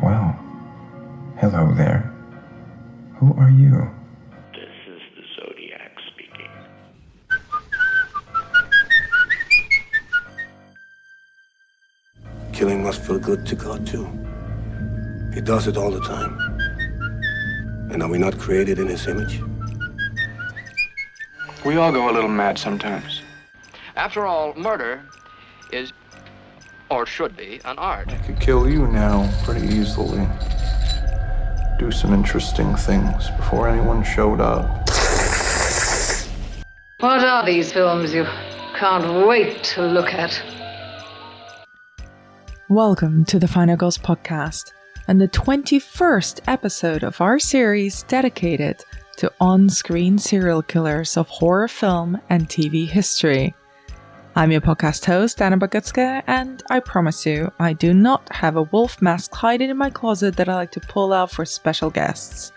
Well, hello there. Who are you? This is the Zodiac speaking. Killing must feel good to God, too. He does it all the time. And are we not created in his image? We all go a little mad sometimes. After all, murder is, or should be, an art. I could kill you now pretty easily. Do some interesting things before anyone showed up. What are these films you can't wait to look at? Welcome to the Final Girls podcast and the 21st episode of our series dedicated to on-screen serial killers of horror film and TV history. I'm your podcast host, Anna Bagutska, and I promise you, I do not have a wolf mask hiding in my closet that I like to pull out for special guests.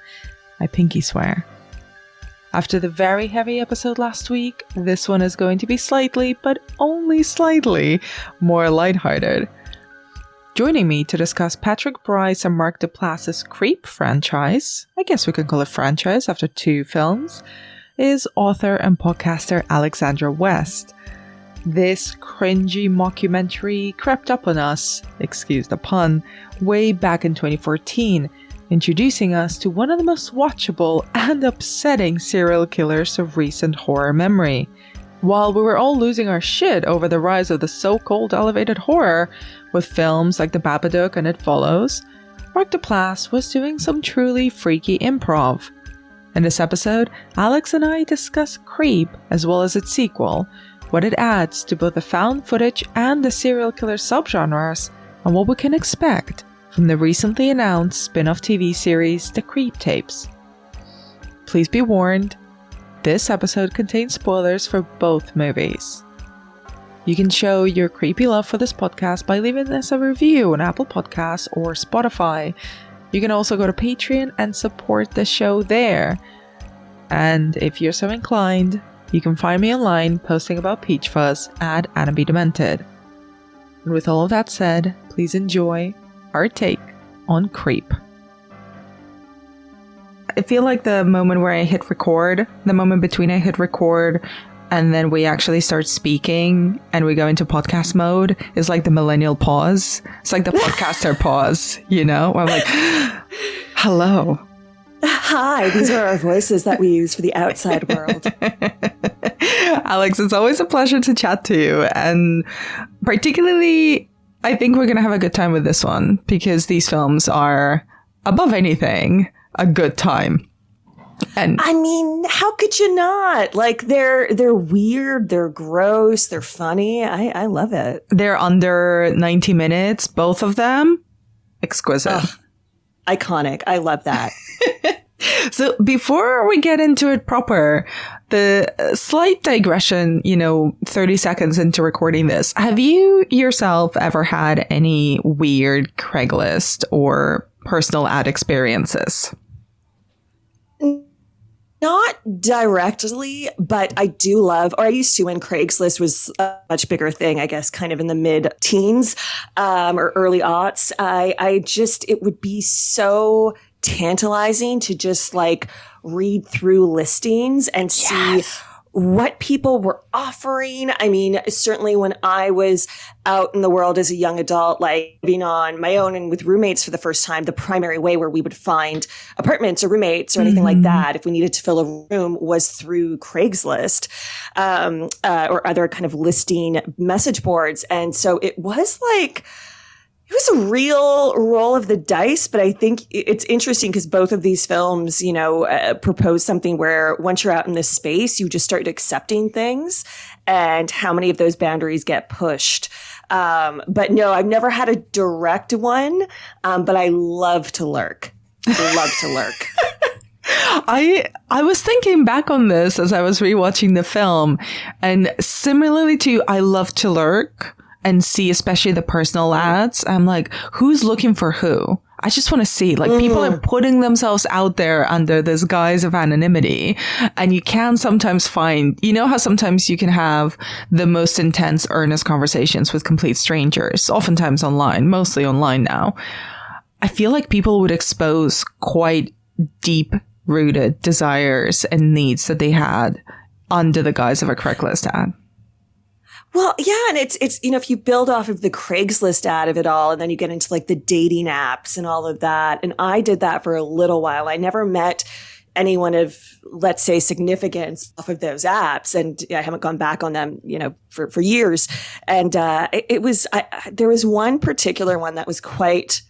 I pinky swear. After the very heavy episode last week, this one is going to be slightly, but only slightly, more lighthearted. Joining me to discuss Patrick Bryce and Mark Duplass's Creep franchise, I guess we can call it franchise after 2 films, is author and podcaster Alexandra West. This cringy mockumentary crept up on us, excuse the pun, way back in 2014, introducing us to one of the most watchable and upsetting serial killers of recent horror memory. While we were all losing our shit over the rise of the so-called elevated horror, with films like The Babadook and It Follows, Mark Duplass was doing some truly freaky improv. In this episode, Alex and I discuss Creep as well as its sequel, what it adds to both the found footage and the serial killer subgenres, and what we can expect from the recently announced spin-off TV series The Creep Tapes. Please be warned, this episode contains spoilers for both movies. You can show your creepy love for this podcast by leaving us a review on Apple Podcasts or Spotify. You can also go to Patreon and support the show there. And if you're so inclined, you can find me online posting about Peachfuzz at Anna B. Demented. And with all of that said, please enjoy our take on Creep. I feel like the moment where I hit record, the moment between I hit record and then we actually start speaking and we go into podcast mode is like the millennial pause. It's like the podcaster pause, you know? Where I'm like, hello. Hi, these are our voices that we use for the outside world. Alex, it's always a pleasure to chat to you. And particularly, I think we're going to have a good time with this one because these films are, above anything, a good time. And I mean, how could you not? Like, they're weird, they're gross, they're funny. I love it. They're under 90 minutes, both of them. Exquisite. Ugh, iconic. I love that. So before we get into it proper, the slight digression, 30 seconds into recording this, have you yourself ever had any weird Craigslist or personal ad experiences? Not directly, but I do love, or I used to when Craigslist was a much bigger thing, I guess, kind of in the mid-teens or early aughts. It would be so tantalizing to just like read through listings and see what people were offering. I mean, certainly when I was out in the world as a young adult, like being on my own and with roommates for the first time, the primary way where we would find apartments or roommates or anything like that, if we needed to fill a room, was through Craigslist or other kind of listing message boards. And so it was like, it was a real roll of the dice, but I think it's interesting because both of these films, propose something where once you're out in this space, you just start accepting things and how many of those boundaries get pushed. But no, I've never had a direct one, but I love to lurk. I was thinking back on this as I was rewatching the film, and similarly to I love to lurk and see especially the personal ads, I'm like, who's looking for who? I just want to see, like, people are putting themselves out there under this guise of anonymity. And you can sometimes find, how sometimes you can have the most intense, earnest conversations with complete strangers, oftentimes online, mostly online now. I feel like people would expose quite deep-rooted desires and needs that they had under the guise of a Craigslist ad. Well, yeah, and it's if you build off of the Craigslist ad of it all, and then you get into like the dating apps and all of that, and I did that for a little while. I never met anyone of, let's say, significance off of those apps, and I haven't gone back on them, for years. And there was one particular one that was quite.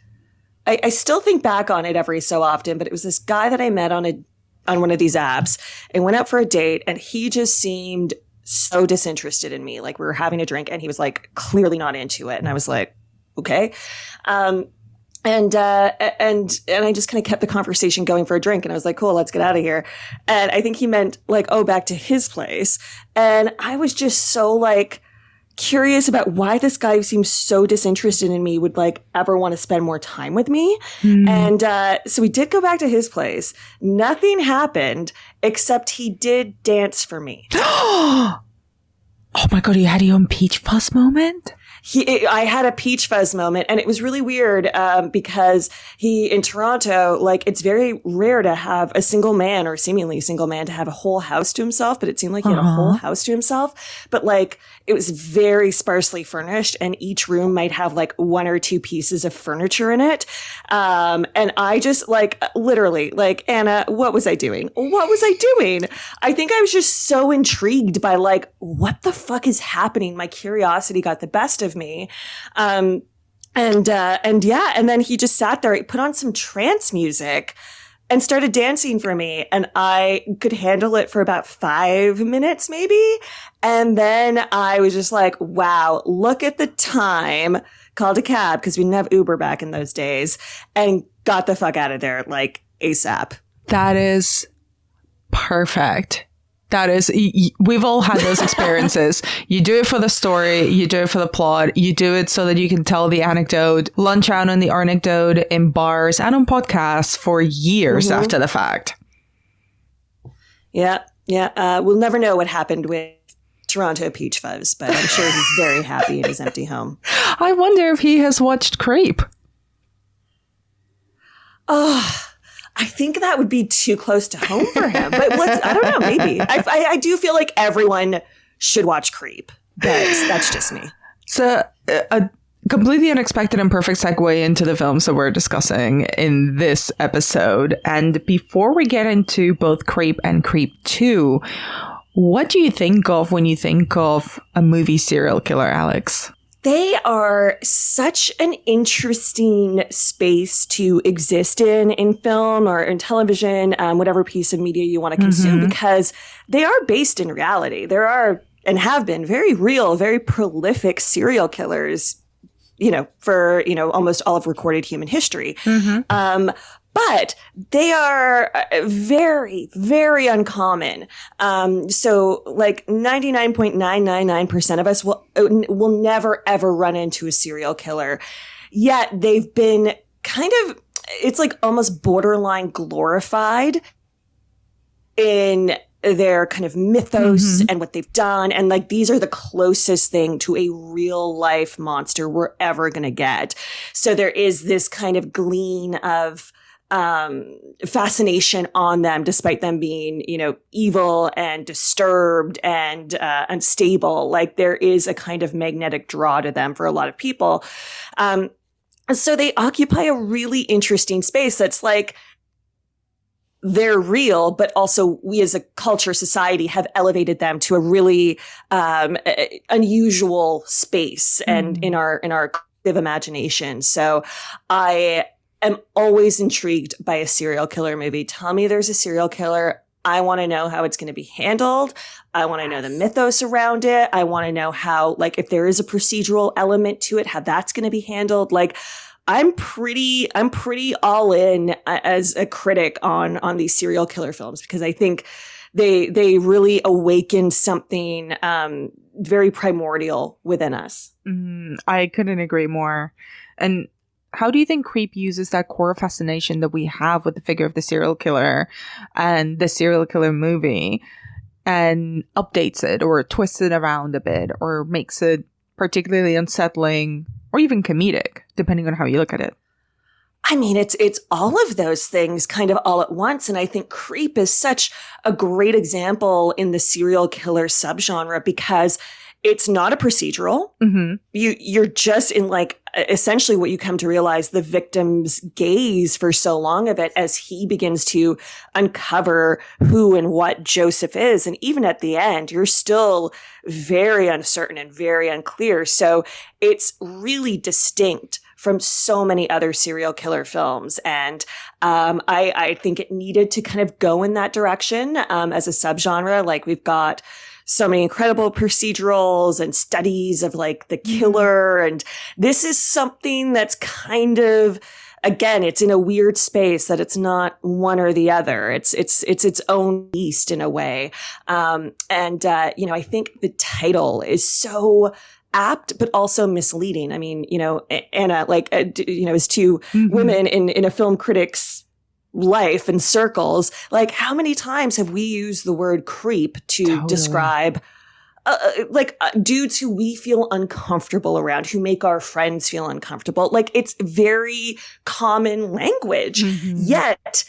I still think back on it every so often, but it was this guy that I met on one of these apps and went out for a date, and he just seemed so disinterested in me. Like, we were having a drink and he was like clearly not into it. And I was like, okay. And I just kind of kept the conversation going for a drink, and I was like, cool, let's get out of here. And I think he meant like, oh, back to his place. And I was just so like curious about why this guy who seems so disinterested in me would like ever want to spend more time with me. And so we did go back to his place. Nothing happened except he did dance for me. Oh my God, you had your own peach fuzz moment? I had a peach fuzz moment, and it was really weird because in Toronto, like, it's very rare to have a single man, or seemingly single man, to have a whole house to himself, but it seemed like he had a whole house to himself. But like, it was very sparsely furnished, and each room might have like one or two pieces of furniture in it. And I just like, literally, like, Anna, what was I doing? I think I was just so intrigued by like, what the fuck is happening? My curiosity got the best of me. And then he just sat there, he put on some trance music and started dancing for me. And I could handle it for about 5 minutes, maybe. And then I was just like, wow, look at the time. Called a cab, because we didn't have Uber back in those days, and got the fuck out of there, like, ASAP. That is perfect. That is, we've all had those experiences. You do it for the story, you do it for the plot, you do it so that you can tell the anecdote, lunch out on the anecdote in bars and on podcasts for years after the fact. Yeah. We'll never know what happened with Toronto Peach Fuzz, but I'm sure he's very happy in his empty home. I wonder if he has watched Creep. Oh, I think that would be too close to home for him. But I don't know, maybe. I do feel like everyone should watch Creep, but that's just me. So a completely unexpected and perfect segue into the films that we're discussing in this episode. And before we get into both Creep and Creep 2, what do you think of when you think of a movie serial killer, Alex? They are such an interesting space to exist in film or in television, whatever piece of media you want to consume, because they are based in reality. There are, and have been, very real, very prolific serial killers, for, almost all of recorded human history. But they are very, very uncommon. So like 99.999% of us will never, ever run into a serial killer. Yet they've been kind of, it's like almost borderline glorified in their kind of mythos and what they've done. And like, these are the closest thing to a real life monster we're ever going to get. So there is this kind of glean of fascination on them, despite them being, evil and disturbed and unstable. Like, there is a kind of magnetic draw to them for a lot of people. So they occupy a really interesting space that's like, they're real, but also we as a culture, society have elevated them to a really unusual space and in our collective imagination. So I am always intrigued by a serial killer movie. Tell me there's a serial killer. I want to know how it's going to be handled. I want to know the mythos around it. I want to know how, like, if there is a procedural element to it, how that's going to be handled. Like, I'm pretty all in as a critic on these serial killer films, because I think they really awaken something very primordial within us. I couldn't agree more. And how do you think Creep uses that core fascination that we have with the figure of the serial killer and the serial killer movie and updates it or twists it around a bit or makes it particularly unsettling or even comedic, depending on how you look at it? I mean, it's all of those things kind of all at once. And I think Creep is such a great example in the serial killer subgenre because it's not a procedural. Mm-hmm. You're just in like essentially what you come to realize the victim's gaze for so long of it as he begins to uncover who and what Joseph is. And even at the end, you're still very uncertain and very unclear. So it's really distinct from so many other serial killer films. And I think it needed to kind of go in that direction as a subgenre. Like we've got so many incredible procedurals and studies of like the killer. And this is something that's kind of, again, it's in a weird space that it's not one or the other. It's its own beast in a way. I think the title is so apt, but also misleading. I mean, Anna, as two women in a film critic's life and circles, like how many times have we used the word creep to describe dudes who we feel uncomfortable around, who make our friends feel uncomfortable? Like it's very common language, yet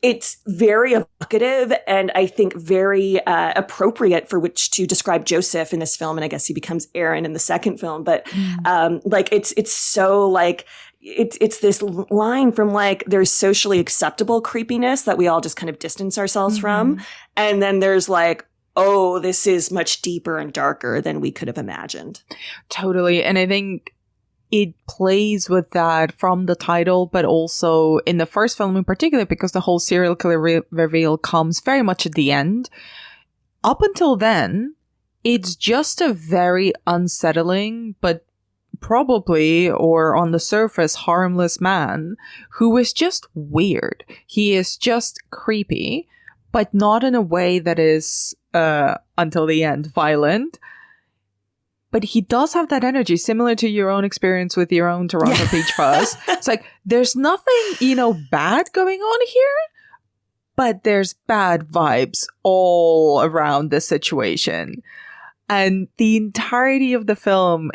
it's very evocative and I think very appropriate for which to describe Joseph in this film. And I guess he becomes Aaron in the second film. But it's so like it's this line from like there's socially acceptable creepiness that we all just kind of distance ourselves from. And then there's like, oh, this is much deeper and darker than we could have imagined. Totally. And I think it plays with that from the title, but also in the first film in particular, because the whole serial killer reveal comes very much at the end. Up until then, it's just a very unsettling, but probably, or on the surface, harmless man who is just weird. He is just creepy, but not in a way that is, until the end, violent. But he does have that energy, similar to your own experience with your own Toronto Peach Fuzz. It's like, there's nothing, bad going on here, but there's bad vibes all around the situation. And the entirety of the film,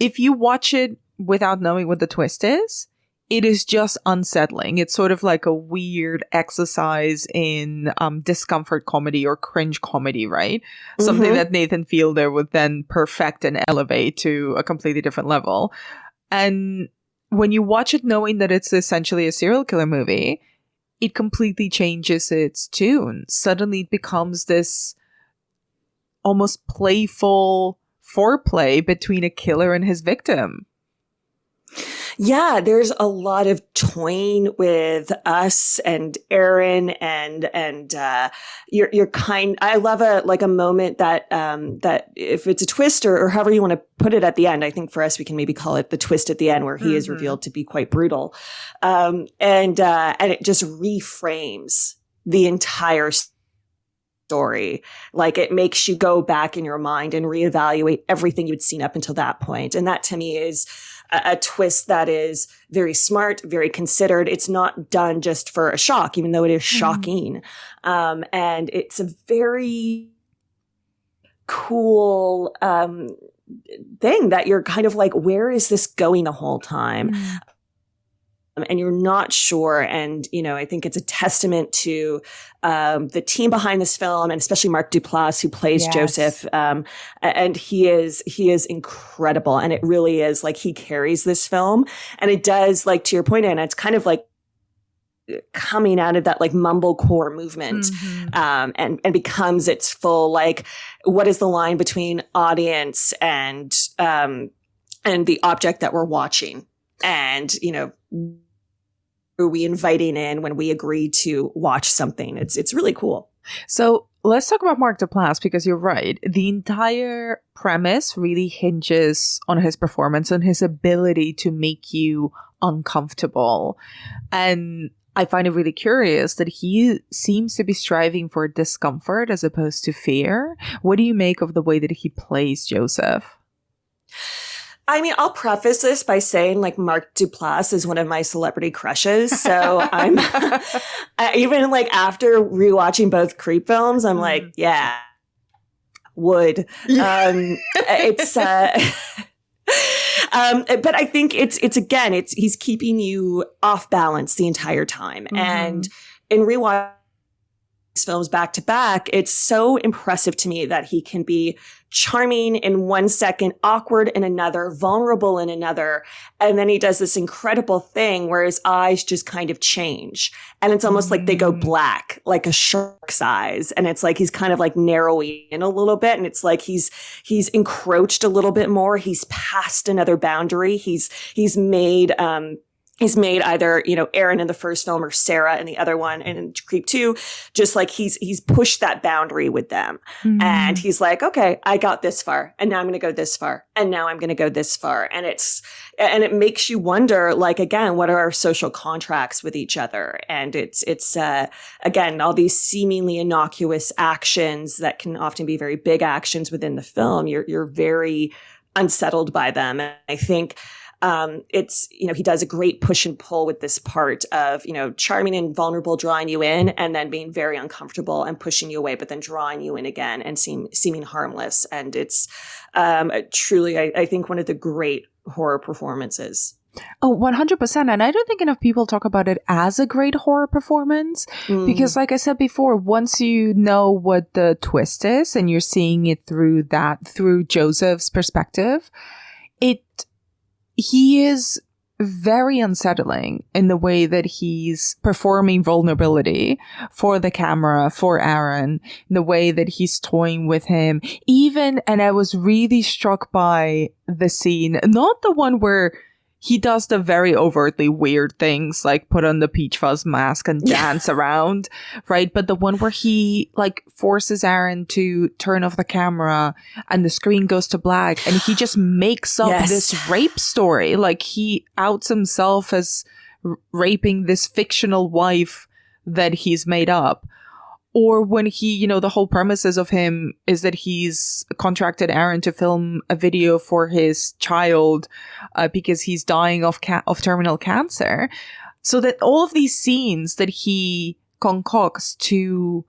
if you watch it without knowing what the twist is, it is just unsettling. It's sort of like a weird exercise in discomfort comedy or cringe comedy, right? Something that Nathan Fielder would then perfect and elevate to a completely different level. And when you watch it knowing that it's essentially a serial killer movie, it completely changes its tune. Suddenly it becomes this almost playful foreplay between a killer and his victim. Yeah, there's a lot of toying with us and Aaron and your kind. I love a moment that if it's a twist or however you want to put it at the end. I think for us we can maybe call it the twist at the end where he is revealed to be quite brutal, and it just reframes the entire story. Like it makes you go back in your mind and reevaluate everything you'd seen up until that point. And that to me is a twist that is very smart, very considered. It's not done just for a shock, even though it is shocking. And it's a very cool thing that you're kind of like, where is this going the whole time? And you're not sure. And, I think it's a testament to the team behind this film, and especially Mark Duplass, who plays Joseph. And he is incredible. And it really is like he carries this film. And it does, like, to your point, Anna, it's kind of like coming out of that like mumblecore movement and becomes its full, like, what is the line between audience and the object that we're watching? And, are we inviting in when we agree to watch something? It's really cool. So let's talk about Mark Duplass, because you're right. The entire premise really hinges on his performance and his ability to make you uncomfortable. And I find it really curious that he seems to be striving for discomfort as opposed to fear. What do you make of the way that he plays Joseph? I mean, I'll preface this by saying, like, Mark Duplass is one of my celebrity crushes. So I'm even like after rewatching both Creep films, I'm like, yeah, would. It's But I think it's he's keeping you off balance the entire time. Mm-hmm. And in rewatch films back to back, it's so impressive to me that he can be charming in 1 second, awkward in another, vulnerable in another. And then he does this incredible thing where his eyes just kind of change. And it's almost like they go black, like a shark's eyes. And it's like he's kind of like narrowing in a little bit. And it's like he's encroached a little bit more. He's passed another boundary. He's made either, Aaron in the first film or Sarah in the other one, and in Creep 2, just like he's pushed that boundary with them. Mm-hmm. And he's like, okay, I got this far, and now I'm going to go this far, and now I'm going to go this far. And it makes you wonder, like, again, what are our social contracts with each other? And it's again, all these seemingly innocuous actions that can often be very big actions within the film. You're very unsettled by them. And I think, he does a great push and pull with this part of, charming and vulnerable, drawing you in, and then being very uncomfortable and pushing you away, but then drawing you in again and seeming harmless. And it's truly, I think, one of the great horror performances. Oh, 100%. And I don't think enough people talk about it as a great horror performance because, like I said before, once you know what the twist is and you're seeing it through Joseph's perspective, he is very unsettling in the way that he's performing vulnerability for the camera, for Aaron, in the way that he's toying with him. And I was really struck by the scene, not the one where he does the very overtly weird things, like put on the Peach Fuzz mask and dance around, right? But the one where he forces Aaron to turn off the camera and the screen goes to black and he just makes up this rape story. Like he outs himself as raping this fictional wife that he's made up. Or when he, the whole premises of him is that he's contracted Aaron to film a video for his child because he's dying of terminal cancer. So that all of these scenes that he concocts to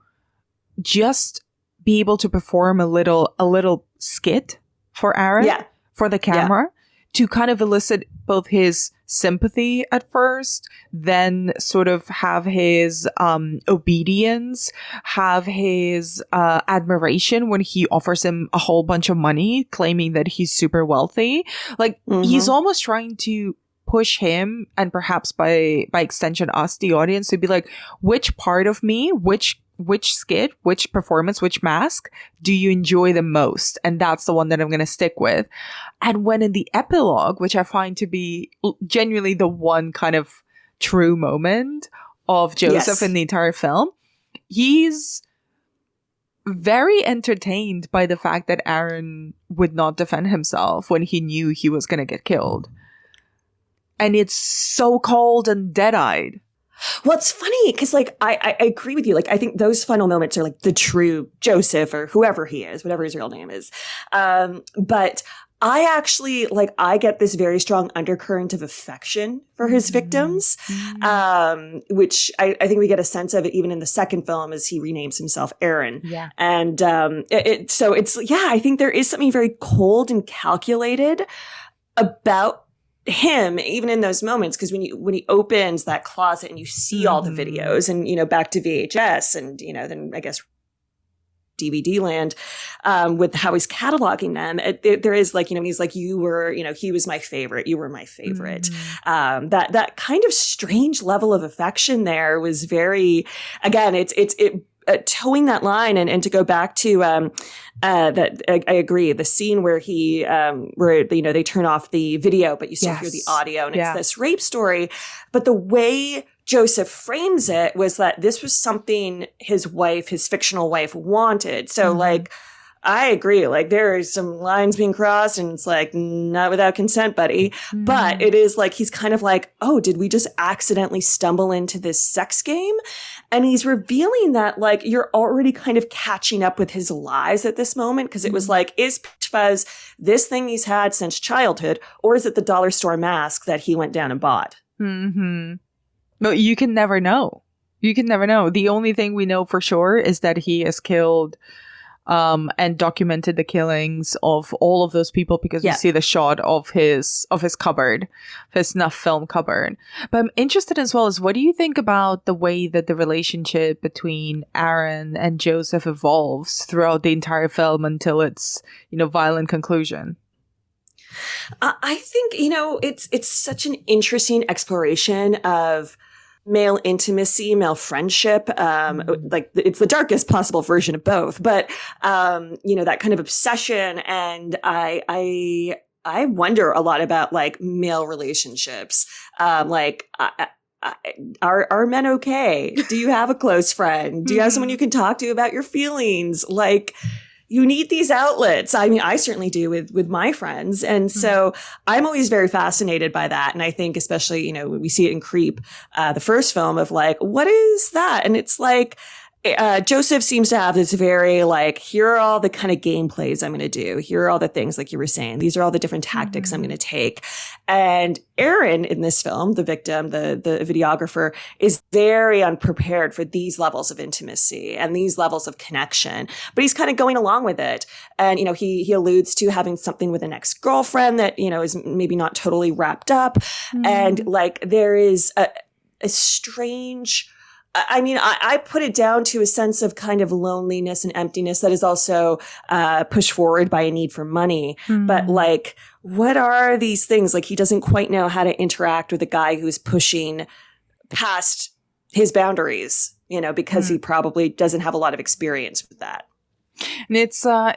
just be able to perform a little skit for Aaron, for the camera, to kind of elicit both his sympathy at first, then sort of have his obedience, have his admiration when he offers him a whole bunch of money, claiming that he's super wealthy. Like, he's almost trying to push him, and perhaps by extension us, the audience, to be like, which part of me, which skit, which performance, which mask do you enjoy the most? And that's the one that I'm going to stick with. And when in the epilogue, which I find to be genuinely the one kind of true moment of Joseph in the entire film, he's very entertained by the fact that Aaron would not defend himself when he knew he was going to get killed. And it's so cold and dead-eyed. Well, it's funny because, I agree with you. I think those final moments are the true Joseph or whoever he is, whatever his real name is. But I actually, I get this very strong undercurrent of affection for his victims, which I think we get a sense of it even in the second film as he renames himself Aaron. Yeah. And so it's, I think there is something very cold and calculated about him, even in those moments, because when he opens that closet and you see all the videos and, back to VHS and, then I guess DVD land, with how he's cataloging them, there is he's like, you were, he was my favorite. You were my favorite. That kind of strange level of affection there was very, again, it towing that line and to go back to that I agree, the scene where he where they turn off the video but you still hear the audio and it's this rape story, but the way Joseph frames it was that this was something his fictional wife wanted. So I agree. There are some lines being crossed and it's not without consent, buddy. But it is he's kind of oh, did we just accidentally stumble into this sex game? And he's revealing that you're already kind of catching up with his lies at this moment. Cause it was is Peachfuzz this thing he's had since childhood, or is it the dollar store mask that he went down and bought? No, you can never know. The only thing we know for sure is that he has killed and documented the killings of all of those people because we see the shot of his cupboard, his snuff film cupboard. But I'm interested as well as, what do you think about the way that the relationship between Aaron and Joseph evolves throughout the entire film until its, violent conclusion? I think, it's such an interesting exploration of male intimacy, male friendship. Like it's the darkest possible version of both, but, that kind of obsession. And I wonder a lot about like male relationships. Are men okay? Do you have a close friend? Do you have someone you can talk to about your feelings? Like, you need these outlets. I mean, I certainly do with my friends. And so I'm always very fascinated by that. And I think especially, we see it in Creep, the first film, of like, what is that? And it's like, Joseph seems to have this very like, here are all the kind of gameplays I'm going to do. Here are all the things, like you were saying, these are all the different tactics I'm going to take. And Aaron in this film, the victim, the videographer, is very unprepared for these levels of intimacy and these levels of connection, but he's kind of going along with it. And, he alludes to having something with an ex-girlfriend that, is maybe not totally wrapped up. And like, there is a strange, I put it down to a sense of kind of loneliness and emptiness that is also pushed forward by a need for money. But like, what are these things? Like, he doesn't quite know how to interact with a guy who's pushing past his boundaries, because he probably doesn't have a lot of experience with that. And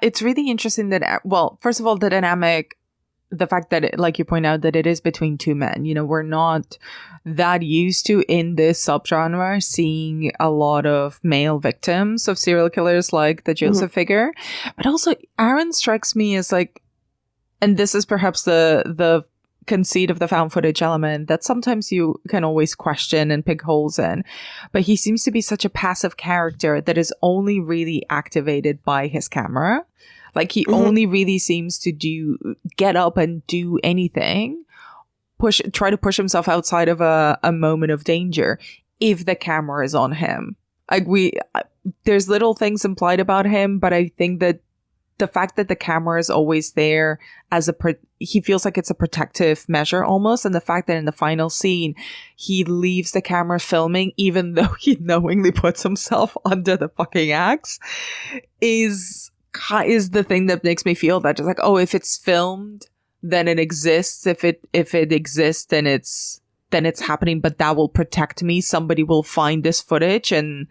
it's really interesting that, well, first of all, the dynamic, the fact that, like you point out, that it is between two men. We're not that used to, in this subgenre, seeing a lot of male victims of serial killers like the Joseph figure. But also, Aaron strikes me as like, and this is perhaps the conceit of the found footage element that sometimes you can always question and pick holes in. But he seems to be such a passive character that is only really activated by his camera. Like, he only really seems to get up and do anything, try to push himself outside of a moment of danger if the camera is on him. Like, there's little things implied about him, but I think that the fact that the camera is always there he feels like it's a protective measure almost. And the fact that in the final scene, he leaves the camera filming, even though he knowingly puts himself under the fucking axe, is the thing that makes me feel that, just like, oh, if it's filmed, then it exists. If it exists, then it's happening, but that will protect me. Somebody will find this footage and,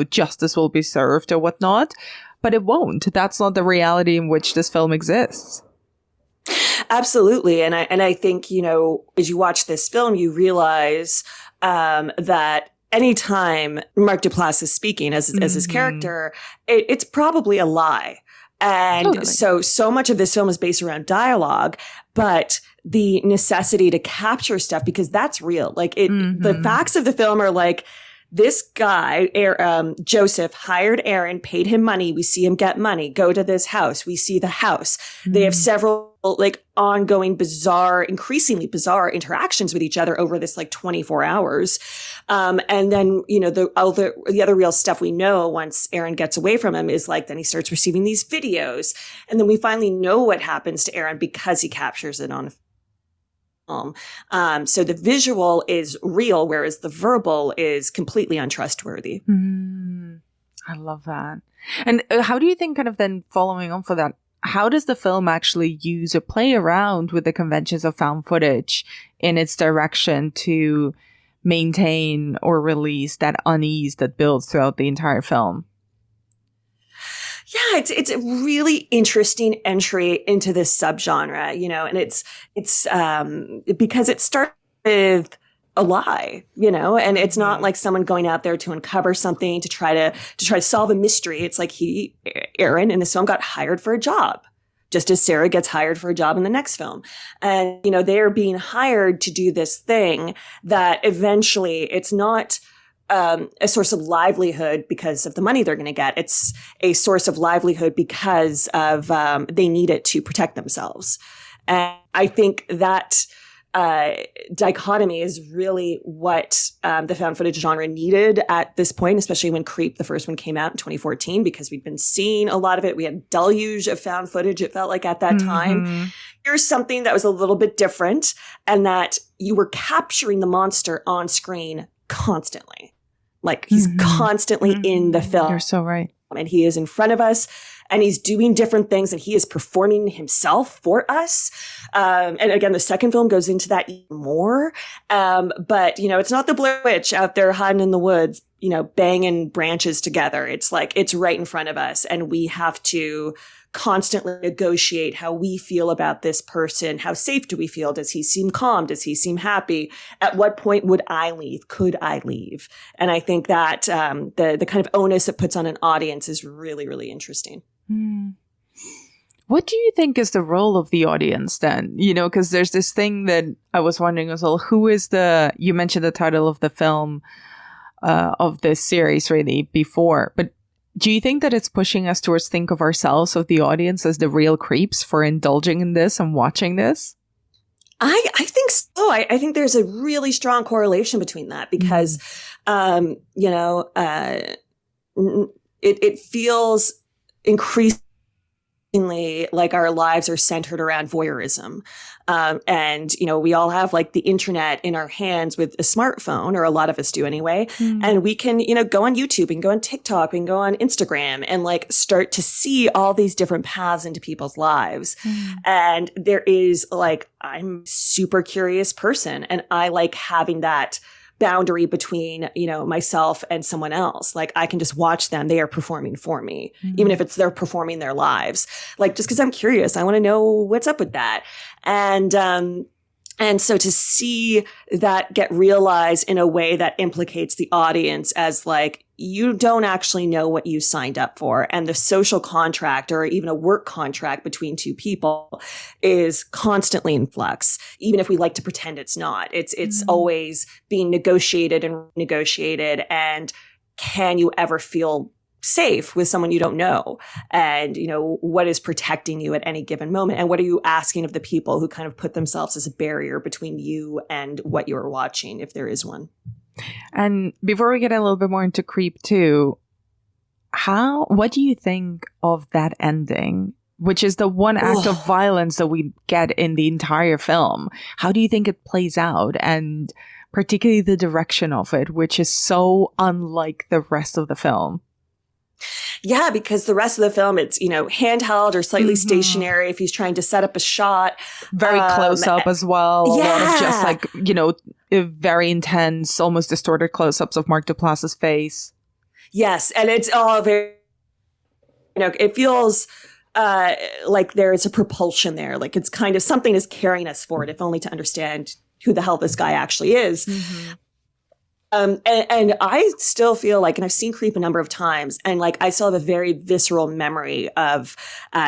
justice will be served or whatnot. But it won't. That's not the reality in which this film exists. Absolutely. And I think, as you watch this film, you realize that anytime Mark Duplass is speaking as his character, it's probably a lie. And totally. so much of this film is based around dialogue, but the necessity to capture stuff, because that's real. Like, the facts of the film are like, this guy, Joseph, hired Aaron, paid him money. We see him get money, go to this house. We see the house. They have several like ongoing increasingly bizarre interactions with each other over this like 24 hours. And then, the other real stuff we know once Aaron gets away from him is like, then he starts receiving these videos. And then we finally know what happens to Aaron because he captures it on film. So the visual is real, whereas the verbal is completely untrustworthy. I love that. And how do you think, kind of then following on for that, how does the film actually use or play around with the conventions of found footage in its direction to maintain or release that unease that builds throughout the entire film? Yeah, it's a really interesting entry into this subgenre, and it's because it starts with a lie, and it's not like someone going out there to uncover something, to try to solve a mystery. It's like Aaron in this film got hired for a job, just as Sarah gets hired for a job in the next film. And, they're being hired to do this thing that eventually it's not a source of livelihood because of the money they're going to get. It's a source of livelihood because of they need it to protect themselves. And I think that dichotomy is really what the found footage genre needed at this point, especially when Creep, the first one, came out in 2014, because we'd been seeing a lot of it. We had a deluge of found footage, it felt like, at that time. Here's something that was a little bit different, and that you were capturing the monster on screen constantly. Like, he's constantly in the film. You're so right. And he is in front of us, and he's doing different things, and he is performing himself for us. And again, the second film goes into that even more. But, you know, it's not the Blair Witch out there hiding in the woods, you know, banging branches together. It's like, it's right in front of us, and we have to constantly negotiate how we feel about this person. How safe do we feel? Does he seem calm? Does he seem happy? At what point would I leave? Could I leave? And I think that the kind of onus it puts on an audience is really, really interesting. What do you think is the role of the audience then? You know, because there's this thing that I was wondering as well. Who is you mentioned the title of the film, of this series really before, but do you think that it's pushing us towards think of ourselves, of the audience, as the real creeps for indulging in this and watching this? I think so. I think there's a really strong correlation between that, because, you know, it feels increasingly like our lives are centered around voyeurism. And, you know, we all have like the internet in our hands with a smartphone, or a lot of us do anyway. And we can, you know, go on YouTube and go on TikTok and go on Instagram and like start to see all these different paths into people's lives. And there is like, I'm a super curious person, and I like having that boundary between, you know, myself and someone else. Like, I can just watch them. They are performing for me, even if it's they're performing their lives. Like, just because I'm curious, I want to know what's up with that. And so to see that get realized in a way that implicates the audience as like, you don't actually know what you signed up for. And the social contract, or even a work contract between two people, is constantly in flux. Even if we like to pretend it's not, it's always being negotiated and negotiated. And can you ever feel safe with someone you don't know? And, you know, what is protecting you at any given moment? And what are you asking of the people who kind of put themselves as a barrier between you and what you're watching, if there is one? And before we get a little bit more into Creep 2, what do you think of that ending, which is the one act of violence that we get in the entire film? How do you think it plays out? And particularly the direction of it, which is so unlike the rest of the film. Yeah, because the rest of the film, it's, you know, handheld or slightly stationary if he's trying to set up a shot. Very close up as well. A lot of just like, you know, very intense, almost distorted close-ups of Mark Duplass's face. Yes, and it's all very, you know, it feels like there's a propulsion there. Like, it's kind of something is carrying us forward, if only to understand who the hell this guy actually is. And I still feel like, and I've seen Creep a number of times, and like, I still have a very visceral memory of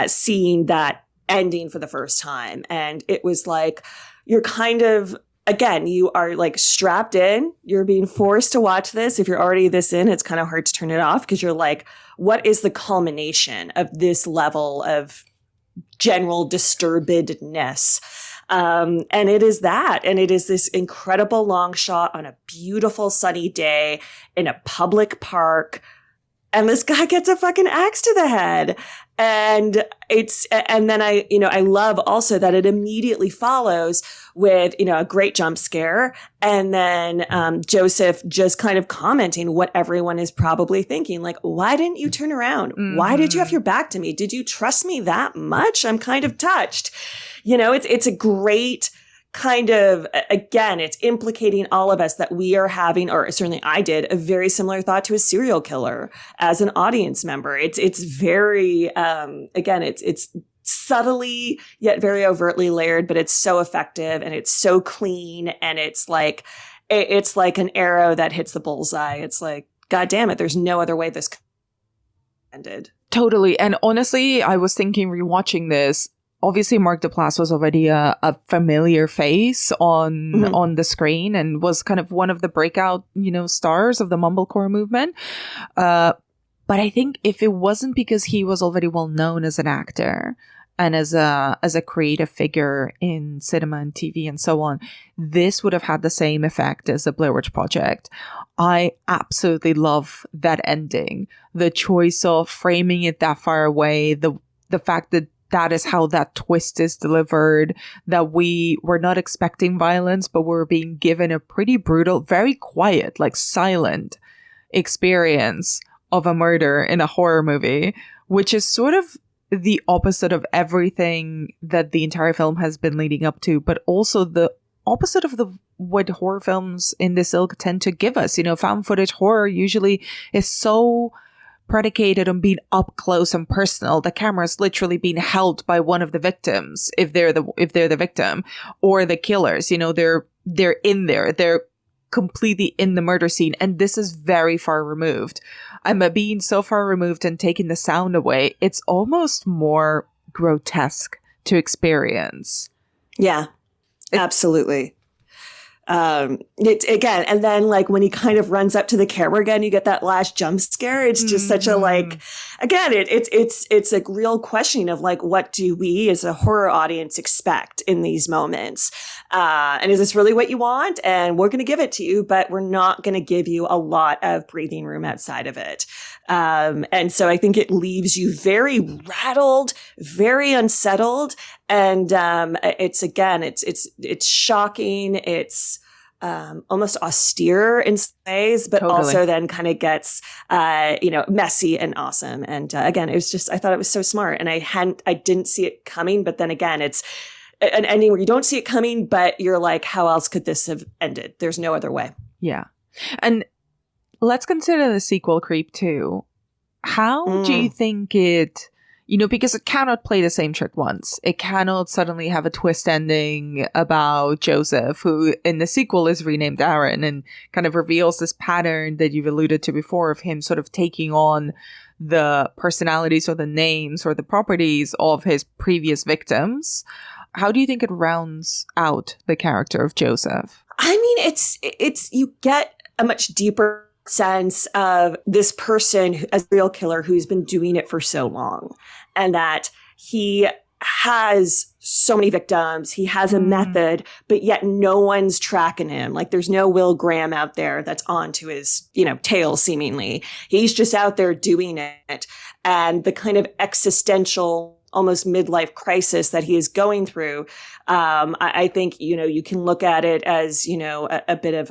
seeing that ending for the first time. And it was like, you're kind of, again, you are like strapped in, you're being forced to watch this. If you're already this in, it's kind of hard to turn it off, because you're like, what is the culmination of this level of general disturbedness? And it is that. And it is this incredible long shot on a beautiful sunny day in a public park. And this guy gets a fucking axe to the head. And then I love also that it immediately follows with, you know, a great jump scare. And then, Joseph just kind of commenting what everyone is probably thinking, like, why didn't you turn around? Why did you have your back to me? Did you trust me that much? I'm kind of touched. You know, it's a great kind of, again, it's implicating all of us that we are having, or certainly I did, a very similar thought to a serial killer as an audience member. It's very, again, it's subtly yet very overtly layered, but it's so effective and it's so clean. And it's like an arrow that hits the bullseye. It's like, God damn it, there's no other way this ended. Totally. And honestly, I was thinking rewatching this, obviously Mark Duplass was already a familiar face on the screen and was kind of one of the breakout, you know, stars of the mumblecore movement. But I think if it wasn't because he was already well known as an actor, and as a creative figure in cinema and TV and so on, this would have had the same effect as the Blair Witch Project. I absolutely love that ending. The choice of framing it that far away, the fact that that is how that twist is delivered, that we were not expecting violence, but we're being given a pretty brutal, very quiet, like silent experience of a murder in a horror movie, which is sort of the opposite of everything that the entire film has been leading up to, but also the opposite of what horror films in this ilk tend to give us. Found footage horror usually is so predicated on being up close and personal. The camera is literally being held by one of the victims, if they're the victim, or the killers. They're in there. They're completely in the murder scene, and this is very far removed. Being so far removed and taking the sound away, it's almost more grotesque to experience. Yeah, absolutely. It again, and then like when he kind of runs up to the camera again, you get that last jump scare. It's just such a like, again, it's a real question of like, what do we as a horror audience expect in these moments? And is this really what you want? And we're going to give it to you, but we're not going to give you a lot of breathing room outside of it. And so I think it leaves you very rattled, very unsettled. And, it's shocking. It's, almost austere in some ways, but Totally. Also then kind of gets, messy and awesome. And, again, I thought it was so smart, and I didn't see it coming, but then again, it's an ending where you don't see it coming, but you're like, how else could this have ended? There's no other way. Yeah. And let's consider the sequel, Creep 2. How do you think it, because it cannot play the same trick once. It cannot suddenly have a twist ending about Joseph, who in the sequel is renamed Aaron, and kind of reveals this pattern that you've alluded to before of him sort of taking on the personalities or the names or the properties of his previous victims. How do you think it rounds out the character of Joseph? I mean, it's you get a much deeper sense of this person as a serial killer who's been doing it for so long, and that he has so many victims, he has a method, but yet no one's tracking him. Like there's no Will Graham out there that's onto his, tail seemingly. He's just out there doing it. And the kind of existential, almost midlife crisis that he is going through, I think, you can look at it as, a bit of,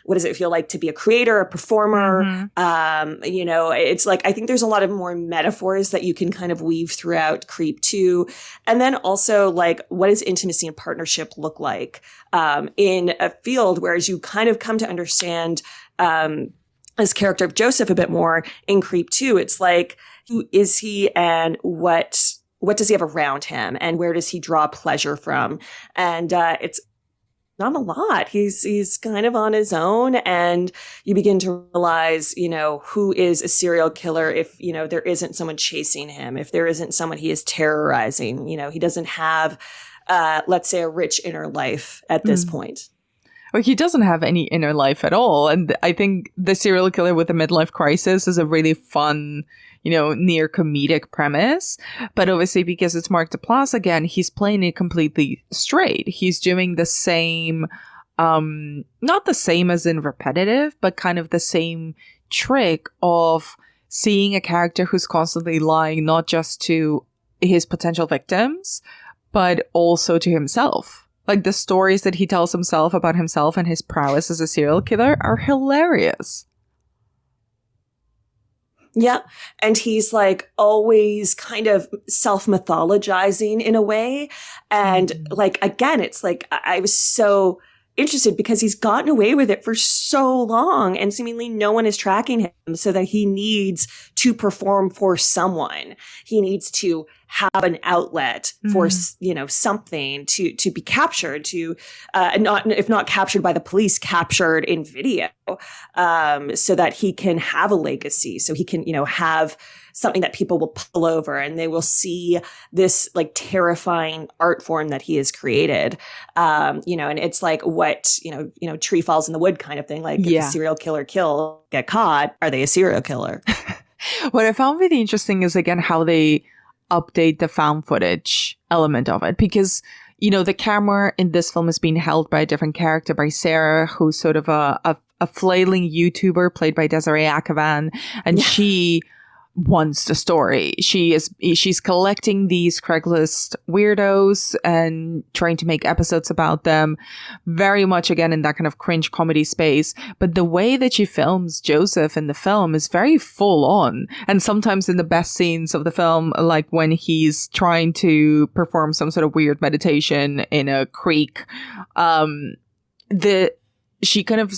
what does it feel like to be a creator, a performer? It's like, I think there's a lot of more metaphors that you can kind of weave throughout Creep 2. And then also like, what does intimacy and partnership look like, in a field, whereas you kind of come to understand, this character of Joseph a bit more in Creep 2. It's like, who is he and what does he have around him, and where does he draw pleasure from? And it's not a lot. He's kind of on his own, and you begin to realize, who is a serial killer if, there isn't someone chasing him, if there isn't someone he is terrorizing. He doesn't have, let's say, a rich inner life at this point. Well, he doesn't have any inner life at all. And I think the serial killer with a midlife crisis is a really fun, near comedic premise. But obviously, because it's Mark Duplass again, he's playing it completely straight. He's doing the same, not the same as in repetitive, but kind of the same trick of seeing a character who's constantly lying, not just to his potential victims, but also to himself. Like the stories that he tells himself about himself and his prowess as a serial killer are hilarious. Yeah. And he's like always kind of self-mythologizing in a way. And like, again, it's like, I was so interested because he's gotten away with it for so long and seemingly no one is tracking him, so that he needs to perform for someone. He needs to have an outlet for, something to be captured, to, not, if not captured by the police, captured in video, so that he can have a legacy, so he can, have something that people will pull over and they will see this like terrifying art form that he has created. And it's like what, tree falls in the wood kind of thing. Like if a serial killer get caught, are they a serial killer? What I found really interesting is again how they update the found footage element of it, because the camera in this film is being held by a different character, by Sarah, who's sort of a flailing YouTuber played by Desiree Akavan, and she wants the story. She's collecting these Craigslist weirdos and trying to make episodes about them, very much again in that kind of cringe comedy space. But the way that she films Joseph in the film is very full on, and sometimes in the best scenes of the film, like when he's trying to perform some sort of weird meditation in a creek, she kind of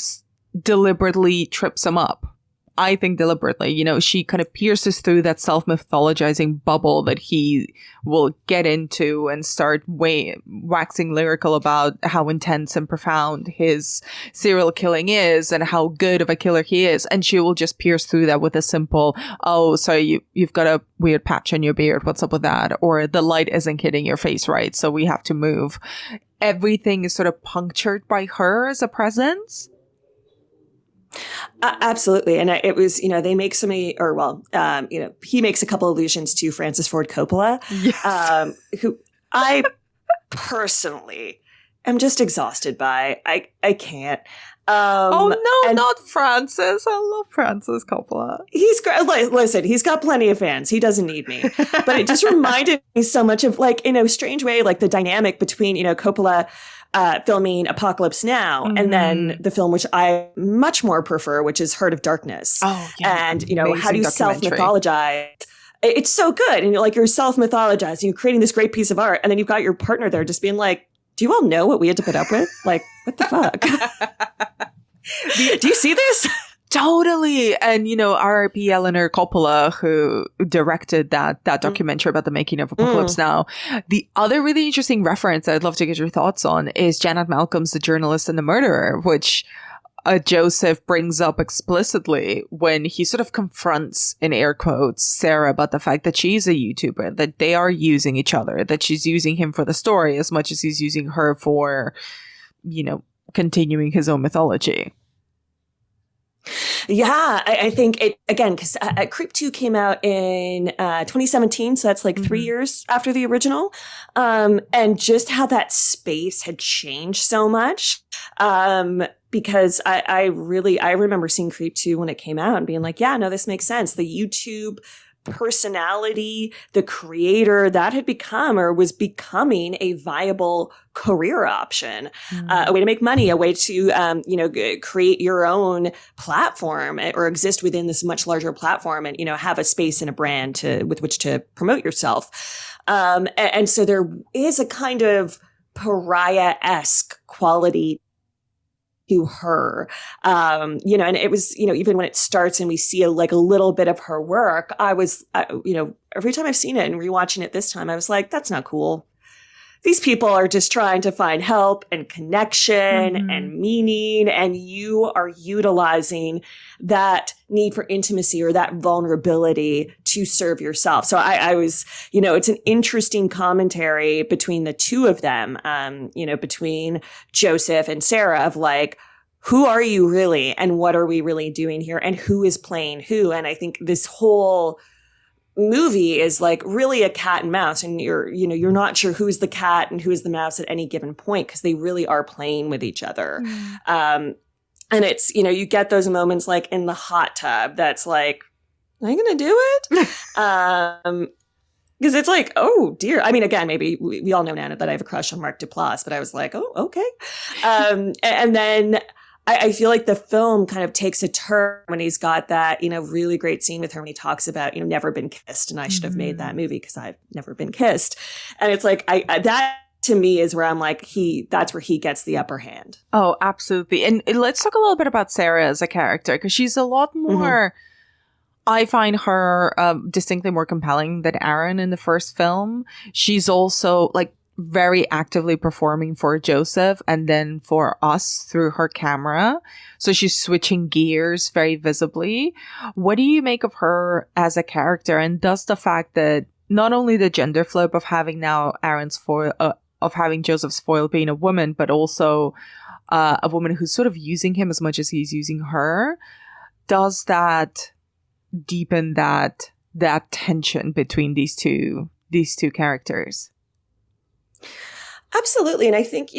deliberately trips him up. I think deliberately, she kind of pierces through that self-mythologizing bubble that he will get into and start waxing lyrical about how intense and profound his serial killing is and how good of a killer he is. And she will just pierce through that with a simple, oh, sorry, you've got a weird patch on your beard. What's up with that? Or the light isn't hitting your face right, so we have to move. Everything is sort of punctured by her as a presence. Absolutely. And it was, they make so many, he makes a couple allusions to Francis Ford Coppola, yes. Who I personally am just exhausted by. I can't. Not Francis. I love Francis Coppola. He's great. Listen, he's got plenty of fans. He doesn't need me. But it just reminded me so much of, in a strange way, the dynamic between, Coppola filming Apocalypse Now, and then the film which I much more prefer, which is Heart of Darkness. Oh, yeah. And, how do you self-mythologize? It's so good. And you're self-mythologizing, you're creating this great piece of art, and then you've got your partner there just being like, do you all know what we had to put up with? What the fuck? Do you see this? Totally. And, R.I.P. Eleanor Coppola, who directed that documentary about the making of Apocalypse Now. The other really interesting reference I'd love to get your thoughts on is Janet Malcolm's The Journalist and the Murderer, which Joseph brings up explicitly when he sort of confronts, in air quotes, Sarah about the fact that she's a YouTuber, that they are using each other, that she's using him for the story as much as he's using her for, continuing his own mythology. Yeah, I think it, again, because Creep 2 came out in 2017, so that's 3 years after the original. And just how that space had changed so much. Because I remember seeing Creep 2 when it came out and being like, yeah, no, this makes sense. The YouTube personality, the creator, that had become or was becoming a viable career option, a way to make money, a way to, create your own platform or exist within this much larger platform and, have a space and a brand with which to promote yourself. And so there is a kind of pariah-esque quality to her. And it was, even when it starts and we see a little bit of her work, I was, every time I've seen it and rewatching it this time, I was like, that's not cool. These people are just trying to find help and connection and meaning, and you are utilizing that need for intimacy or that vulnerability to serve yourself. So I was, it's an interesting commentary between the two of them, between Joseph and Sarah of who are you really and what are we really doing here and who is playing who? And I think this whole movie is really a cat and mouse, and you're not sure who's the cat and who's the mouse at any given point because they really are playing with each other. And it's, you get those moments in the hot tub that's are you gonna do it? Because it's oh dear. I mean, again, maybe we all know now that I have a crush on Mark Duplass, but I was oh, okay. And then I feel the film kind of takes a turn when he's got that, really great scene with her when he talks about, never been kissed. And I should have made that movie because I've never been kissed. And it's that to me is where I'm that's where he gets the upper hand. Oh, absolutely. And let's talk a little bit about Sarah as a character, because she's a lot more, I find her distinctly more compelling than Aaron in the first film. She's also very actively performing for Joseph and then for us through her camera. So she's switching gears very visibly. What do you make of her as a character? And does the fact that not only the gender flip of having now Aaron's foil, of having Joseph's foil being a woman, but also a woman who's sort of using him as much as he's using her, does that deepen that tension between these two these two characters. Absolutely. And I think,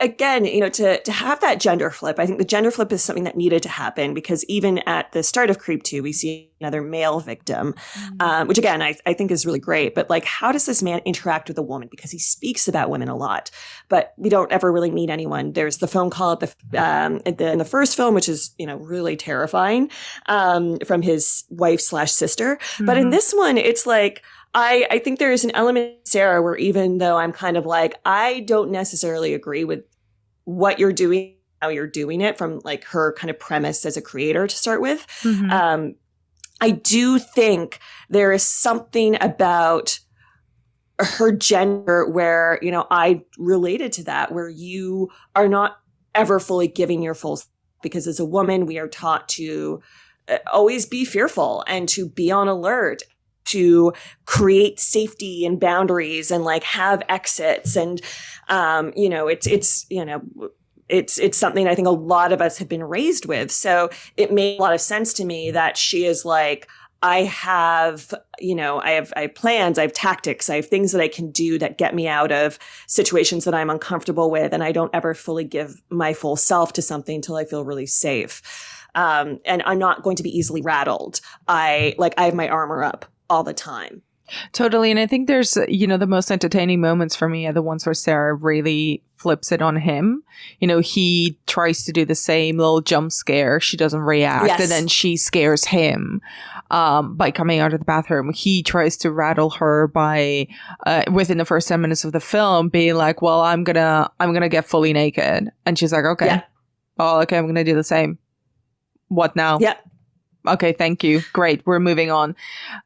again, to have that gender flip, I think the gender flip is something that needed to happen, because even at the start of Creep 2, we see another male victim, which again, I think is really great. But like, how does this man interact with a woman? Because he speaks about women a lot, but we don't ever really meet anyone. There's the phone call in the first film, which is, really terrifying, from his wife/sister. Mm-hmm. But in this one, it's like, I think there is an element in Sarah where, even though I'm kind of like, I don't necessarily agree with what you're doing, how you're doing it, from like her kind of premise as a creator to start with. Mm-hmm. I do think there is something about her gender where, I related to that, where you are not ever fully giving your full, because as a woman, we are taught to always be fearful and to be on alert, to create safety and boundaries and like have exits. And, it's something I think a lot of us have been raised with. So it made a lot of sense to me that she is like, I have plans, I have tactics, I have things that I can do that get me out of situations that I'm uncomfortable with. And I don't ever fully give my full self to something until I feel really safe. And I'm not going to be easily rattled. I have my armor up all the time. Totally. And I think there's, the most entertaining moments for me are the ones where Sarah really flips it on him. He tries to do the same little jump scare. She doesn't react. Yes. And then she scares him by coming out of the bathroom. He tries to rattle her by, within the first 10 minutes of the film, being like, well, I'm gonna get fully naked. And she's like, okay. Yeah. Oh, okay, I'm gonna do the same. What now? Yeah. Okay, thank you. Great. We're moving on.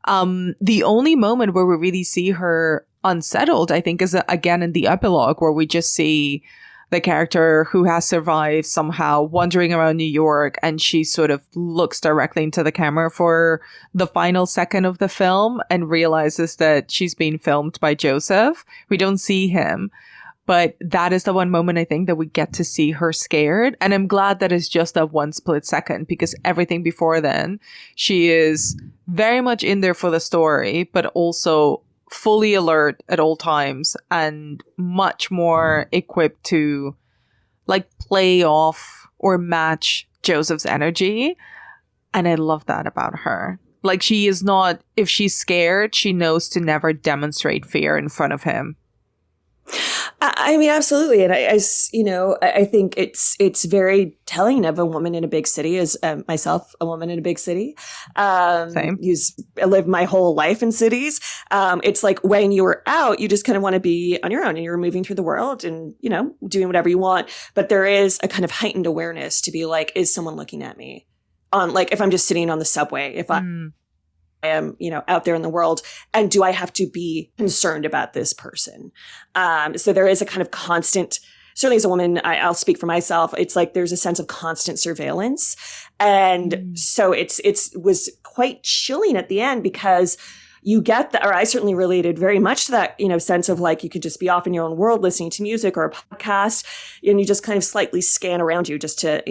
The only moment where we really see her unsettled, I think, is again in the epilogue, where we just see the character who has survived somehow wandering around New York, and she sort of looks directly into the camera for the final second of the film and realizes that she's being filmed by Joseph. We don't see him. But that is the one moment, I think, that we get to see her scared. And I'm glad that it's just that one split second, because everything before then, she is very much in there for the story, but also fully alert at all times and much more equipped to like play off or match Joseph's energy. And I love that about her. Like, she is not, if she's scared, she knows to never demonstrate fear in front of him. I mean, absolutely. And I think it's very telling of a woman in a big city, as myself, a woman in a big city. Same. I lived my whole life in cities. It's like when you're out, you just kind of want to be on your own and you're moving through the world and, doing whatever you want. But there is a kind of heightened awareness to be like, is someone looking at me? Like if I'm just sitting on the subway, if I am, out there in the world, and do I have to be concerned about this person? So there is a kind of constant, certainly as a woman, I'll speak for myself. It's like, there's a sense of constant surveillance. And so it was quite chilling at the end, because you get that, or I certainly related very much to that, sense of like, you could just be off in your own world listening to music or a podcast, and you just kind of slightly scan around you just to,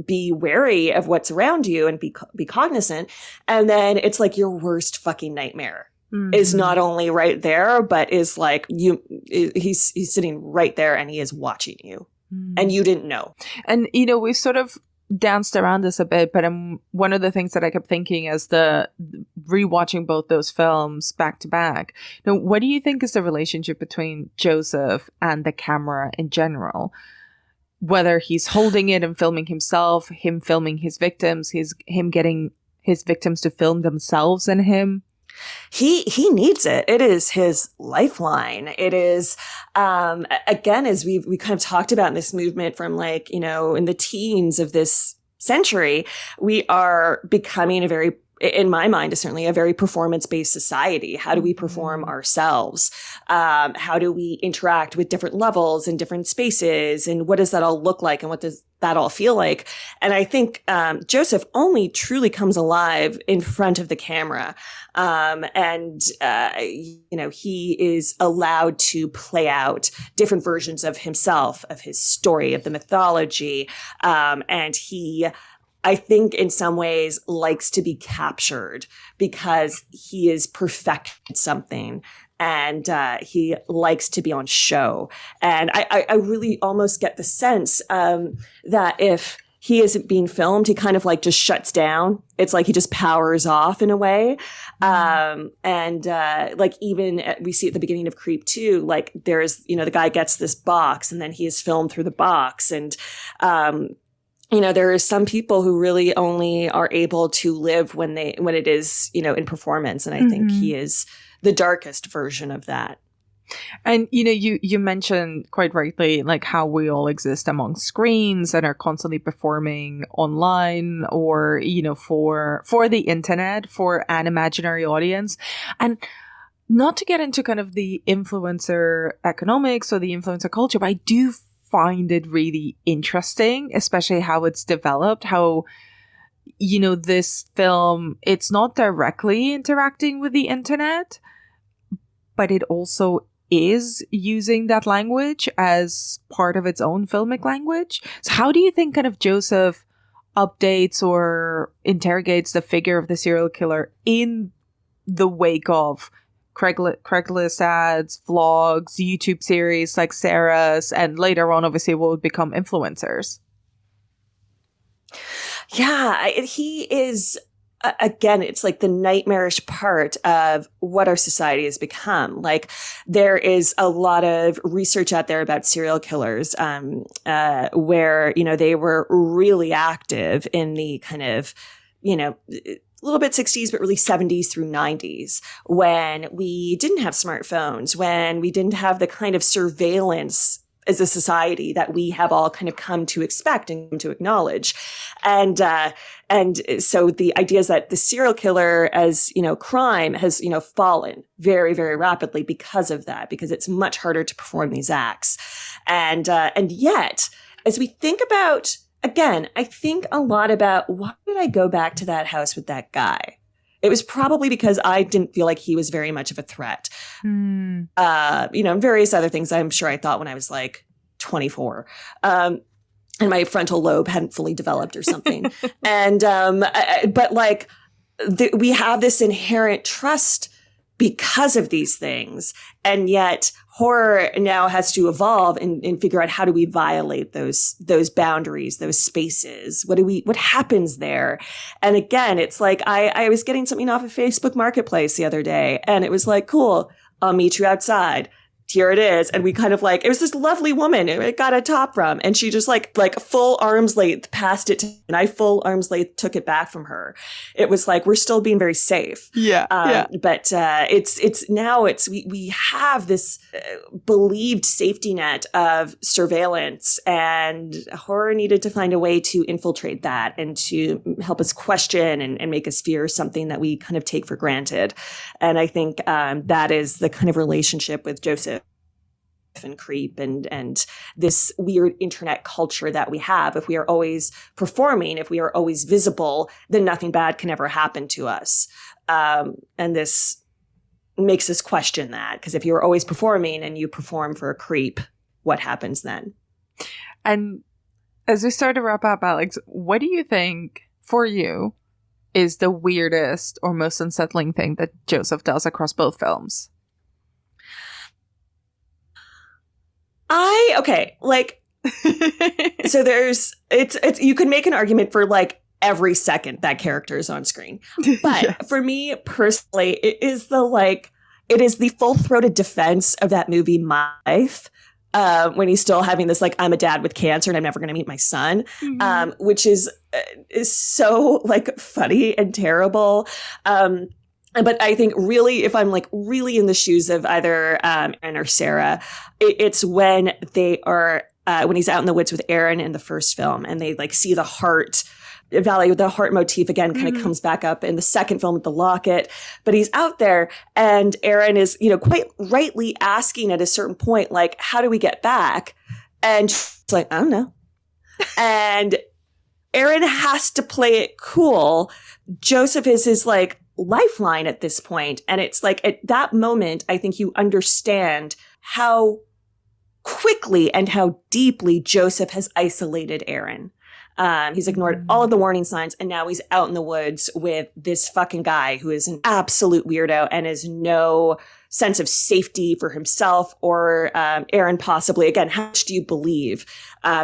be wary of what's around you and be cognizant. And then it's like your worst fucking nightmare is not only right there, but is like he's sitting right there and he is watching you and you didn't know. And, we sort of danced around this a bit, but one of the things that I kept thinking as the rewatching both those films back to back, what do you think is the relationship between Joseph and the camera in general? Whether he's holding it and filming himself, him filming his victims, him getting his victims to film themselves and him. He needs it. It is his lifeline. It is, again, as we kind of talked about in this movement from like, in the teens of this century, we are becoming in my mind, is certainly a very performance-based society. How do we perform ourselves? How do we interact with different levels and different spaces? And what does that all look like? And what does that all feel like? And I think Joseph only truly comes alive in front of the camera. He is allowed to play out different versions of himself, of his story, of the mythology. And he I think in some ways likes to be captured because he has perfected something. And he likes to be on show. And I really almost get the sense that if he isn't being filmed, he kind of like just shuts down. It's like he just powers off in a way. Like even we see at the beginning of Creep 2, like there's, the guy gets this box and then he is filmed through the box. And, there are some people who really only are able to live when it is, in performance. And I think he is the darkest version of that. And, you mentioned quite rightly, like how we all exist among screens and are constantly performing online or, for the internet, for an imaginary audience. And not to get into kind of the influencer economics or the influencer culture, but I do find it really interesting, especially how it's developed, how this film, it's not directly interacting with the internet, but it also is using that language as part of its own filmic language. So how do you think kind of Joseph updates or interrogates the figure of the serial killer in the wake of Craigslist ads, vlogs, YouTube series like Sarah's, and later on obviously what would become influencers? Yeah, he is... Again, it's like the nightmarish part of what our society has become. Like there is a lot of research out there about serial killers, where, they were really active in the kind of, a little bit 60s, but really 70s through 90s when we didn't have smartphones, when we didn't have the kind of surveillance as a society that we have all kind of come to expect and to acknowledge. And so the idea is that the serial killer as, crime has, fallen very, very rapidly because of that, because it's much harder to perform these acts. And yet, as we think about, again, I think a lot about why did I go back to that house with that guy? It was probably because I didn't feel like he was very much of a threat. And various other things I'm sure I thought when I was like 24. And my frontal lobe hadn't fully developed or something. But like we have this inherent trust because of these things. And yet horror now has to evolve and figure out how do we violate those boundaries, those spaces? What happens there? And again, it's like I was getting something off of Facebook Marketplace the other day and it was like, cool, I'll meet you outside. Here it is. And we kind of like, it was this lovely woman it got a top from. And she just like full arm's length passed it to me, and I full arm's length took it back from her. It was like, we're still being very safe. Yeah. But we have this believed safety net of surveillance, and horror needed to find a way to infiltrate that and to help us question and make us fear something that we kind of take for granted. And I think that is the kind of relationship with Joseph and Creep and this weird internet culture that we have. If we are always performing, if we are always visible, then nothing bad can ever happen to us. And this makes us question that, because if you're always performing and you perform for a creep, what happens then? And as we start to wrap up, Alex, what do you think for you is the weirdest or most unsettling thing that Joseph does across both films? So it's you could make an argument for like every second that character is on screen. But yes. For me personally, it is the full-throated defense of that movie, My Life, when he's still having this, like, I'm a dad with cancer and I'm never going to meet my son, which is so like funny and terrible. But I think really, if I'm like really in the shoes of either Aaron or Sarah, it's when they are when he's out in the woods with Aaron in the first film, and they like see the heart motif again kind of comes back up in the second film with the locket. But he's out there, and Aaron is quite rightly asking at a certain point, like, how do we get back? And she's like, I don't know. And Aaron has to play it cool. Joseph is his like lifeline at this point. And it's like at that moment, I think you understand how quickly and how deeply Joseph has isolated Aaron. He's ignored all of the warning signs, and now he's out in the woods with this fucking guy who is an absolute weirdo and has no sense of safety for himself or Aaron possibly. Again, how much do you believe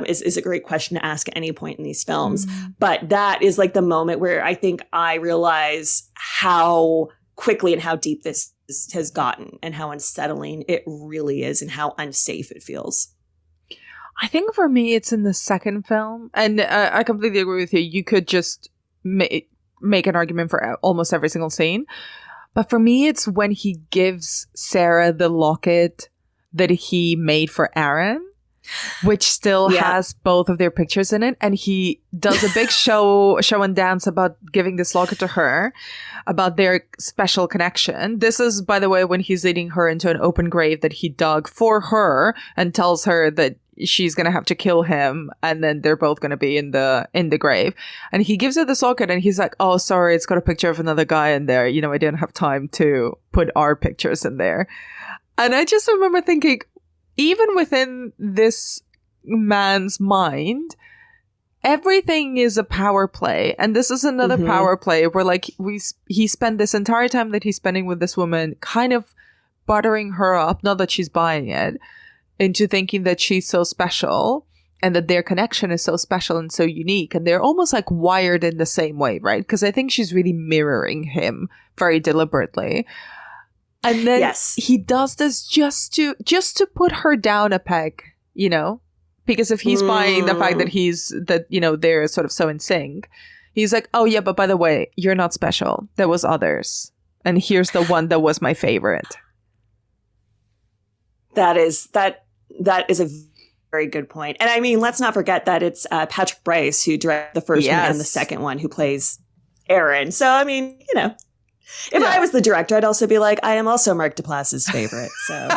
is a great question to ask at any point in these films. But that is like the moment where I think I realize how quickly and how deep this has gotten and how unsettling it really is and how unsafe it feels. I think for me, it's in the second film. And I completely agree with you. You could just make an argument for almost every single scene. But for me, it's when he gives Sarah the locket that he made for Aaron, which still has both of their pictures in it. And he does a big show and dance about giving this locket to her, about their special connection. This is, by the way, when he's leading her into an open grave that he dug for her and tells her that she's going to have to kill him, and then they're both going to be in the grave. And he gives her the socket, and he's like, oh, sorry, it's got a picture of another guy in there. You know, I didn't have time to put our pictures in there. And I just remember thinking, even within this man's mind, everything is a power play. And this is another power play where, like, he spent this entire time that he's spending with this woman kind of buttering her up, not that she's buying it, into thinking that she's so special and that their connection is so special and so unique. And they're almost like wired in the same way, right? Because I think she's really mirroring him very deliberately. And then he does this just to put her down a peg, you know? Because if he's buying the fact that they're sort of so in sync, he's like, oh yeah, but by the way, you're not special. There was others. And here's the one that was my favorite. That is a very good point. And I mean, let's not forget that it's Patrick Bryce who directed the first one and the second one, who plays Aaron. So, I mean, you know, if I was the director, I'd also be like, I am also Mark Duplass's favorite. So,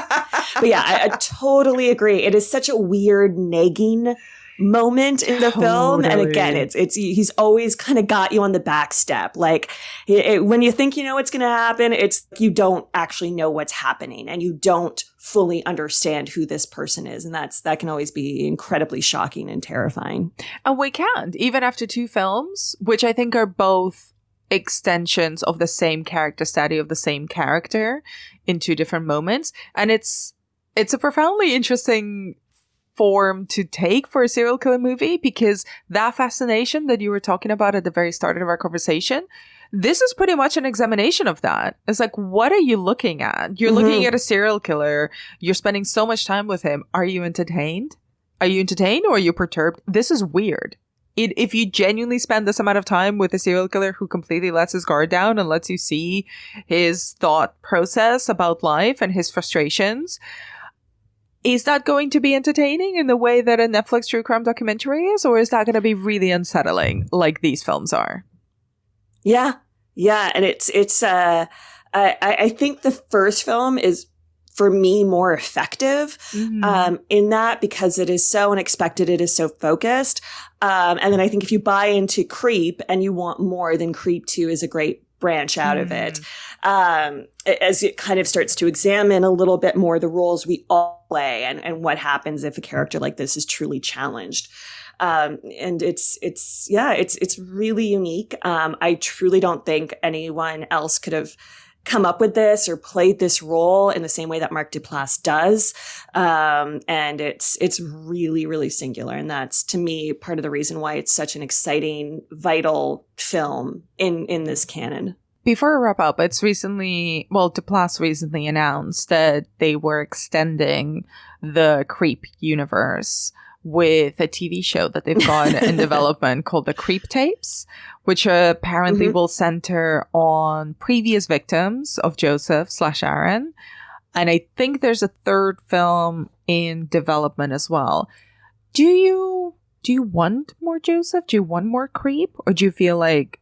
but yeah, I totally agree. It is such a weird, nagging moment in the film. And again, it's he's always kind of got you on the back step. Like when you think you know what's going to happen, it's you don't actually know what's happening and you don't fully understand who this person is. And that can always be incredibly shocking and terrifying. And we can't, even after two films, which I think are both extensions of the same character study of the same character in two different moments. And it's a profoundly interesting form to take for a serial killer movie, because that fascination that you were talking about at the very start of our conversation, this is pretty much an examination of that. It's like, what are you looking at? You're looking at a serial killer. You're spending so much time with him. Are you entertained? Are you entertained or are you perturbed? This is weird. If you genuinely spend this amount of time with a serial killer who completely lets his guard down and lets you see his thought process about life and his frustrations, is that going to be entertaining in the way that a Netflix true crime documentary is? Or is that going to be really unsettling like these films are? Yeah. And I think the first film is, for me, more effective in that, because it is so unexpected. It is so focused. And then I think if you buy into Creep and you want more, then Creep 2 is a great branch out of it. As it kind of starts to examine a little bit more the roles we all play and what happens if a character like this is truly challenged. And it's really unique. I truly don't think anyone else could have come up with this or played this role in the same way that Mark Duplass does. And it's really, really singular. And that's, to me, part of the reason why it's such an exciting, vital film in this canon. Before we wrap up, Duplass recently announced that they were extending the Creep universe with a TV show that they've got in development called The Creep Tapes, which apparently will center on previous victims of Joseph/Aaron. And I think there's a third film in development as well. Do you want more Joseph? Do you want more Creep? Or do you feel like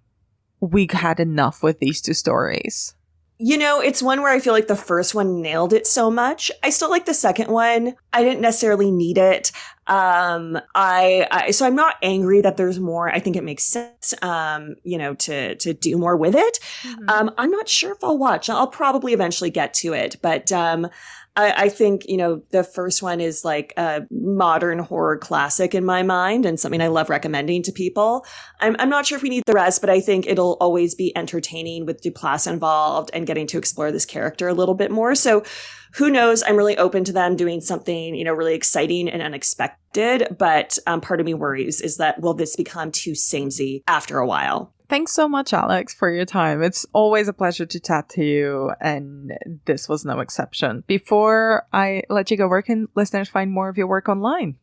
we had enough with these two stories? You know, it's one where I feel like the first one nailed it so much. I still like the second one. I didn't necessarily need it. So I'm not angry that there's more. I think it makes sense, to do more with it. Mm-hmm. I'm not sure if I'll watch. I'll probably eventually get to it, but I think, the first one is like a modern horror classic in my mind and something I love recommending to people. I'm not sure if we need the rest, but I think it'll always be entertaining with Duplass involved and getting to explore this character a little bit more. So who knows? I'm really open to them doing something, really exciting and unexpected. But part of me worries is that will this become too samey after a while? Thanks so much, Alex, for your time. It's always a pleasure to chat to you, and this was no exception. Before I let you go, where can listeners find more of your work online?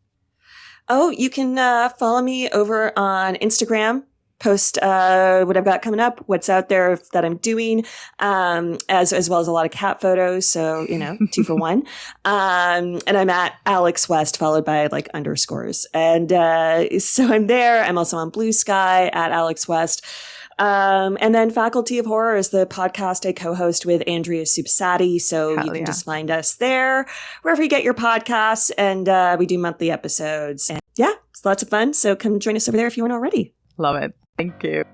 Oh, you can follow me over on Instagram. Post what I've got coming up, what's out there that I'm doing, as well as a lot of cat photos. So, 2 for 1. And I'm at Alex West, followed by like underscores. And so I'm there. I'm also on Blue Sky at Alex West. And then Faculty of Horror is the podcast I co-host with Andrea Subsati. So you can just find us there, wherever you get your podcasts. And we do monthly episodes. And yeah, it's lots of fun. So come join us over there if you aren't already. Love it. Thank you.